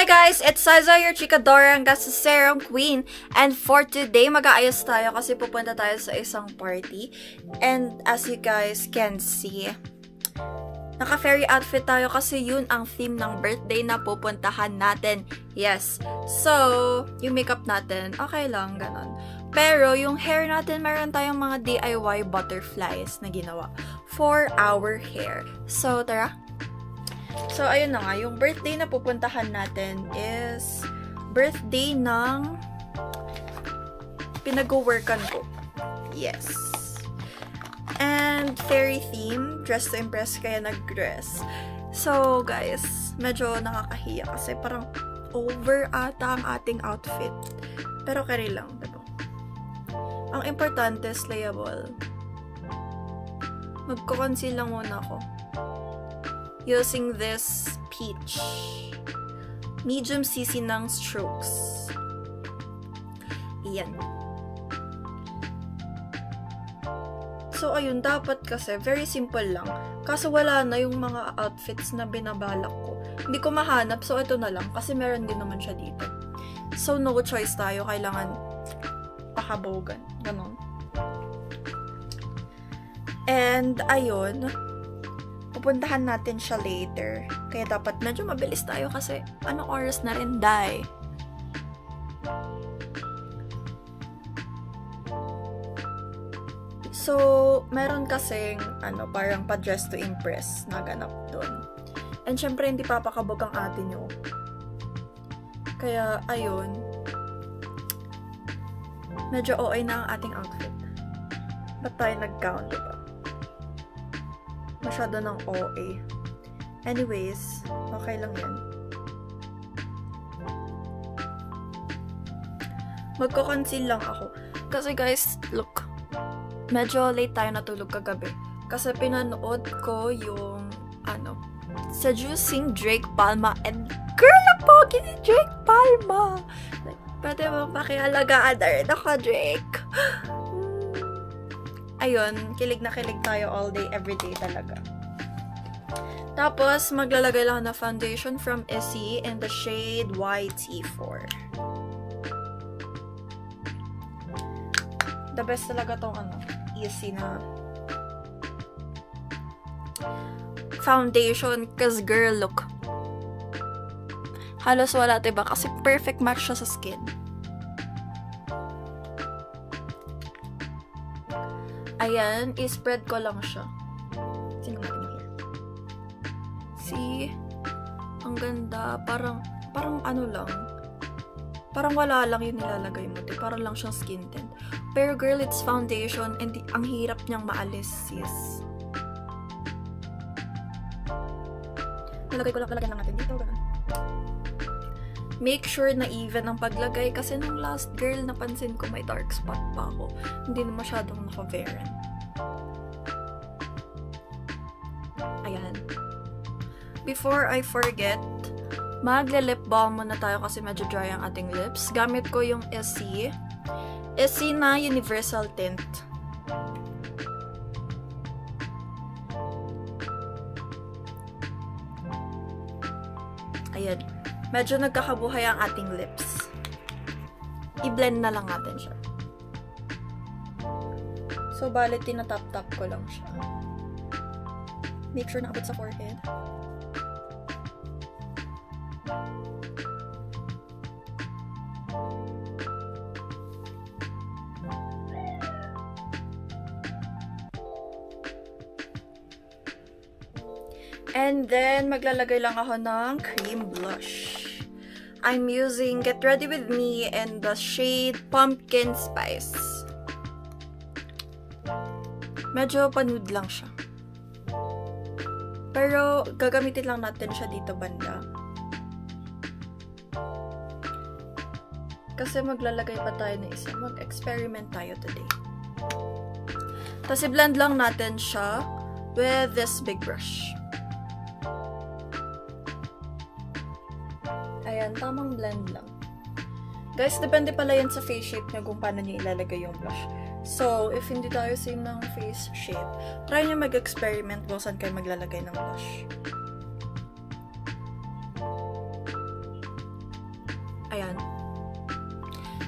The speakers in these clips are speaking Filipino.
Hi guys! It's Saza, your chikadora, ang serum queen. And for today, mag-aayos tayo kasi pupunta tayo sa isang party. And as you guys can see, naka-fairy outfit tayo kasi yun ang theme ng birthday na pupuntahan natin. Yes. So, yung makeup natin, okay lang, ganon. Pero, yung hair natin, meron tayong mga DIY butterflies na ginawa for our hair. So, tara! So, ayun na nga, yung birthday na pupuntahan natin is birthday ng pinag-workan ko. Yes. And fairy theme, dress to impress, kaya nag-dress. So, guys, medyo nakakahiya kasi parang over ata ang ating outfit. Pero carry lang, diba? Ang importante, slayable. Magko-conceal lang muna ako. Using this peach. Medium CC ng strokes. Iyan. So, ayun, dapat kasi, very simple lang. Kaso wala na yung mga outfits na binabalak ko. Hindi ko mahanap, so ito na lang. Kasi meron din naman siya dito. So, no choice tayo. Kailangan pakabogan. Ganon. And, ayun, pupuntahan natin siya later. Kaya dapat medyo mabilis tayo kasi anong oras na rin, day? So, meron kasing parang pa-dress to impress na ganap doon. And syempre, hindi papakabog ang atin nyo. Kaya, ayun. Medyo OA na ang ating outfit. Ba't tayo nag-gown, diba? Masyado ng OA. Anyways, okay lang yan. Magko-conceal lang ako. Kasi guys, look. Medyo late tayo natulog kagabi. Kasi pinanood ko yung, Seducing Drake Palma. And girl, na pogi ni Drake Palma! Like, pwede mo pakialagaan na rin ako, Drake. Ayun, kilig na kilig tayo all day, everyday talaga. Tapos, maglalagay lang na foundation from Essie in the shade YT4. The best talaga tong Essie na foundation. Cause girl, look. Halos wala, diba? Kasi perfect match siya sa skin. Ayan, i-spread ko lang siya. Tingnan natin yung hair. See? Ang ganda. Parang lang. Parang wala lang yung nilalagay mo. Parang lang siyang skin tint. Pero girl, it's foundation and ang hirap niyang maalis, sis. Lalagyan lang natin dito. Ganun. Make sure na even ang paglagay kasi nung last girl napansin ko may dark spot pa ako. Hindi na masyadong naka-varen. Ayan. Before I forget, magle-lip balm muna tayo kasi medyo dry ang ating lips. Gamit ko yung Essie. Essie na Universal Tint. Ayan. Medyo nagkakabuhay ang ating lips. I-blend na lang natin siya. So, bale, tinatap-tap ko lang siya. Make sure nakabot sa forehead. And then, maglalagay lang ako ng cream blush. I'm using Get Ready With Me in the shade Pumpkin Spice. Medyo panud lang siya. Pero, gagamitin lang natin siya dito banda. Kasi maglalagay pa tayo ng isa. Mag-experiment tayo today. Tapos, i-blend lang natin siya with this big brush. Ayan, tamang blend lang. Guys, depende pala yan sa face shape nyo kung paano nyo ilalagay yung blush. So, if hindi tayo same ng face shape, try nyo mag-experiment kung saan kayo maglalagay ng blush. Ayan.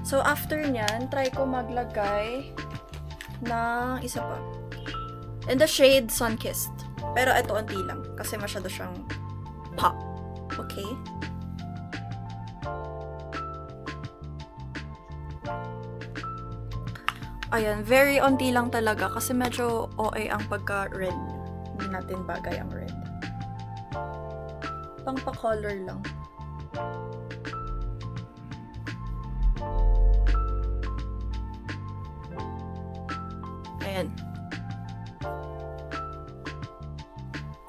So, after nyan, try ko maglagay ng isa pa. In the shade Sunkissed. Pero ito, unti lang. Kasi masyado siyang pop. Okay? Ayan, very unti lang talaga. Kasi medyo OA ang pagka-red. Hindi natin bagay ang red. Pang pa-color lang. Ayan.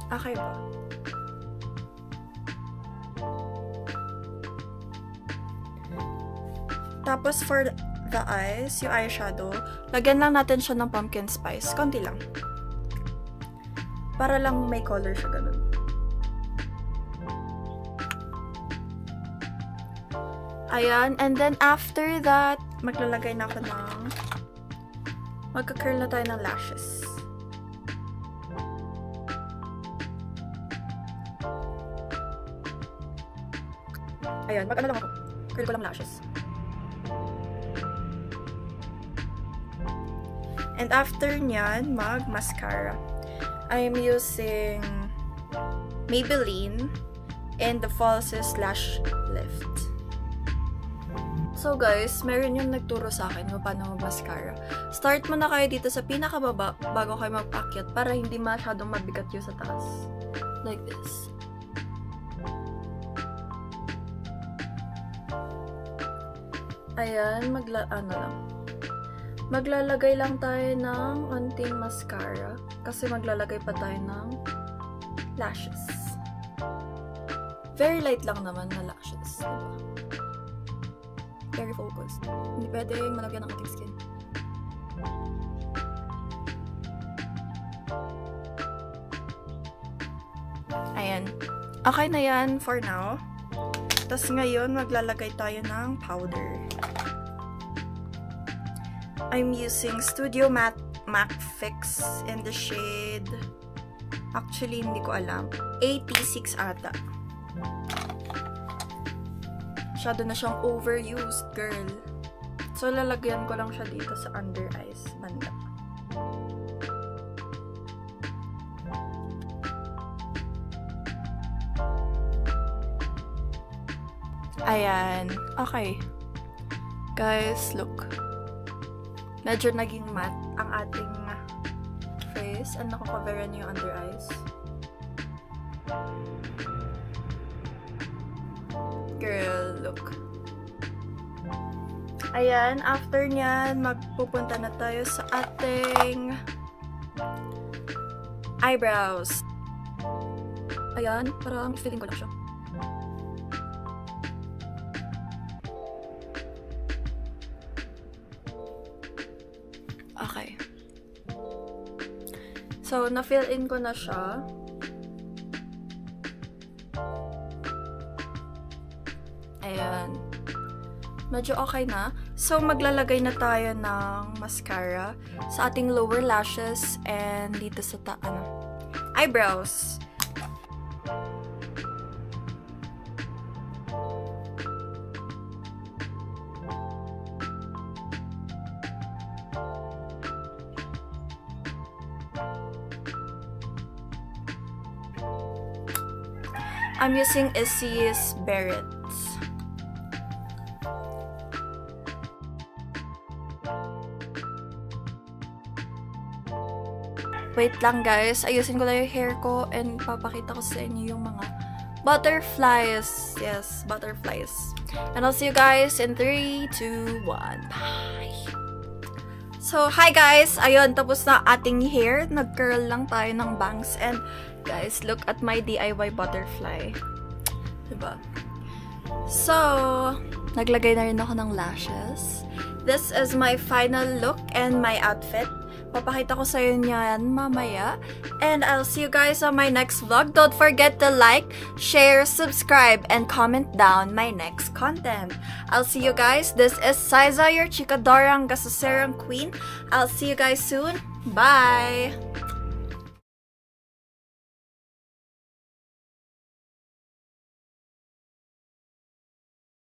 Okay ba? Tapos for the eyes, yung eyeshadow, lagyan lang natin siya ng pumpkin spice. Konti lang. Para lang may color siya, ganun. Ayan. And then after that, maglalagay na ako ng magka-curl na tayo ng lashes. Ayan, mag-ano lang ako. Curl ko lang lashes. And after nyan, mag-mascara. I'm using Maybelline in the Falsies Lash Lift. So guys, meron yung nagturo sa akin kung paano mag-mascara. Start mo na kayo dito sa pinakababa bago kayo mag-akyat para hindi masyadong mabigat yung sa taas. Like this. Ayan, maglalagay lang tayo ng unting mascara kasi maglalagay pa tayo ng lashes. Very light lang naman na lashes. Diba? Very focused. Hindi pwedeng malagyan ng ating skin. Ayan. Okay na yan for now. Tapos ngayon, maglalagay tayo ng powder. I'm using Studio Matte MAC Fix in the shade, actually hindi ko alam, 86 ata. Masyado na siyang overused, girl. So, lalagyan ko lang siya dito sa under eyes banda. Ayan. Okay. Guys, look. Medyo naging matte ang ating face and nakakoveran niyo yung under eyes. Girl, look. Ayan, after nyan, magpupunta na tayo sa ating eyebrows. Ayan, parang feeling ko lang siya. Okay. So, na-fill in ko na siya. Ayan. Medyo okay na. So, maglalagay na tayo ng mascara sa ating lower lashes and dito sa eyebrows. I'm using Essie's Barrett's. Wait lang guys, ayusin ko lang yung hair ko and papakita ko sa inyo yung mga butterflies. Yes, butterflies. And I'll see you guys in 3, 2, 1. Bye! So, hi guys! Ayun, tapos na ating hair. Nag-curl lang tayo ng bangs. And guys, look at my DIY butterfly. Diba? So, naglagay na rin ako ng lashes. This is my final look and my outfit. Papakita ko sa inyo yan mamaya. And I'll see you guys on my next vlog. Don't forget to like, share, subscribe, and comment down my next content. I'll see you guys. This is Saiza, your chikadorang gasaserang queen. I'll see you guys soon. Bye!